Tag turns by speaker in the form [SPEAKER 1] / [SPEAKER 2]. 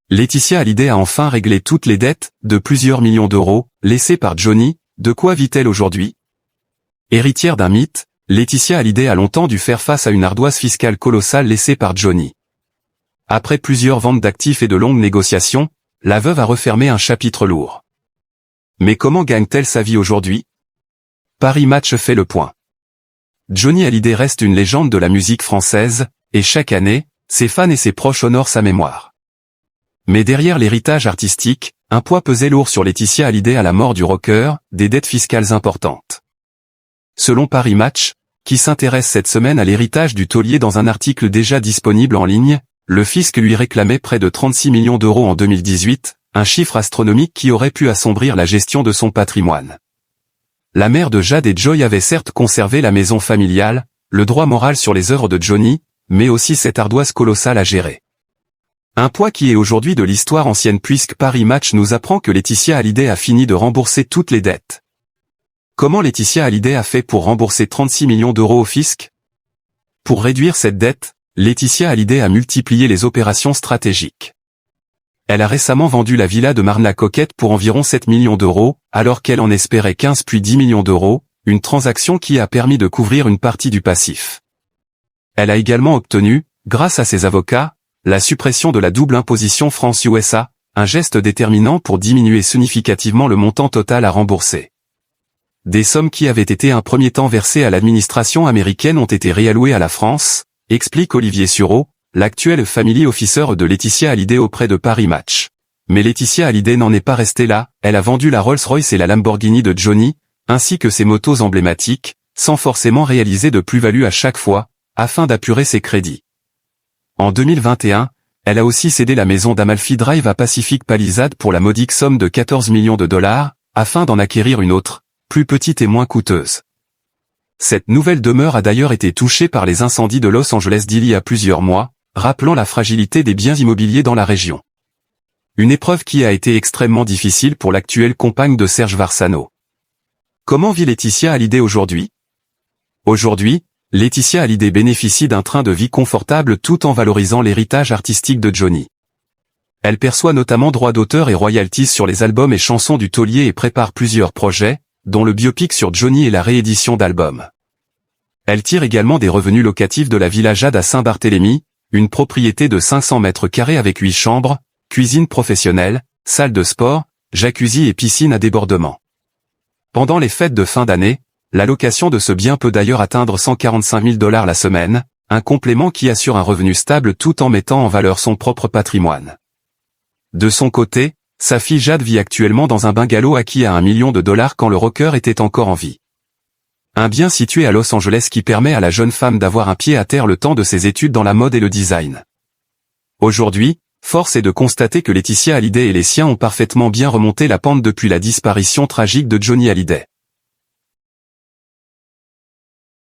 [SPEAKER 1] Laetitia Hallyday a enfin réglé toutes les dettes, de plusieurs millions d'euros, laissées par Johnny. De quoi vit-elle aujourd'hui? Héritière d'un mythe, Laetitia Hallyday a longtemps dû faire face à une ardoise fiscale colossale laissée par Johnny. Après plusieurs ventes d'actifs et de longues négociations, la veuve a refermé un chapitre lourd. Mais comment gagne-t-elle sa vie aujourd'hui? Paris Match fait le point. Johnny Hallyday reste une légende de la musique française, et chaque année, ses fans et ses proches honorent sa mémoire. Mais derrière l'héritage artistique, un poids pesait lourd sur Laetitia Hallyday à la mort du rocker, des dettes fiscales importantes. Selon Paris Match, qui s'intéresse cette semaine à l'héritage du taulier dans un article déjà disponible en ligne, le fisc lui réclamait près de 36 millions d'euros en 2018, un chiffre astronomique qui aurait pu assombrir la gestion de son patrimoine. La mère de Jade et Joy avait certes conservé la maison familiale, le droit moral sur les œuvres de Johnny, mais aussi cette ardoise colossale à gérer. Un poids qui est aujourd'hui de l'histoire ancienne puisque Paris Match nous apprend que Laetitia Hallyday a fini de rembourser toutes les dettes. Comment Laetitia Hallyday a fait pour rembourser 36 millions d'euros au fisc? Pour réduire cette dette, Laetitia Hallyday a multiplié les opérations stratégiques. Elle a récemment vendu la villa de Marne-la-Coquette pour environ 7 millions d'euros, alors qu'elle en espérait 15 puis 10 millions d'euros, une transaction qui a permis de couvrir une partie du passif. Elle a également obtenu, grâce à ses avocats, la suppression de la double imposition France-USA, un geste déterminant pour diminuer significativement le montant total à rembourser. Des sommes qui avaient été un premier temps versées à l'administration américaine ont été réallouées à la France, explique Olivier Sureau, l'actuel family officer de Laetitia Hallyday auprès de Paris Match. Mais Laetitia Hallyday n'en est pas restée là, elle a vendu la Rolls-Royce et la Lamborghini de Johnny, ainsi que ses motos emblématiques, sans forcément réaliser de plus-value à chaque fois, afin d'apurer ses crédits. En 2021, elle a aussi cédé la maison d'Amalfi Drive à Pacific Palisades pour la modique somme de 14 millions de dollars, afin d'en acquérir une autre, plus petite et moins coûteuse. Cette nouvelle demeure a d'ailleurs été touchée par les incendies de Los Angeles d'il y a plusieurs mois, rappelant la fragilité des biens immobiliers dans la région. Une épreuve qui a été extrêmement difficile pour l'actuelle compagne de Serge Varsano. Comment vit Laetitia Hallyday aujourd'hui? Aujourd'hui, Laetitia Hallyday bénéficie d'un train de vie confortable tout en valorisant l'héritage artistique de Johnny. Elle perçoit notamment droits d'auteur et royalties sur les albums et chansons du taulier et prépare plusieurs projets, dont le biopic sur Johnny et la réédition d'albums. Elle tire également des revenus locatifs de la Villa Jade à Saint-Barthélemy, une propriété de 500 mètres carrés avec 8 chambres, cuisine professionnelle, salle de sport, jacuzzi et piscine à débordement. Pendant les fêtes de fin d'année, la location de ce bien peut d'ailleurs atteindre 145 000 $ la semaine, un complément qui assure un revenu stable tout en mettant en valeur son propre patrimoine. De son côté, sa fille Jade vit actuellement dans un bungalow acquis à $1 million quand le rocker était encore en vie. Un bien situé à Los Angeles qui permet à la jeune femme d'avoir un pied à terre le temps de ses études dans la mode et le design. Aujourd'hui, force est de constater que Laetitia Hallyday et les siens ont parfaitement bien remonté la pente depuis la disparition tragique de Johnny Hallyday.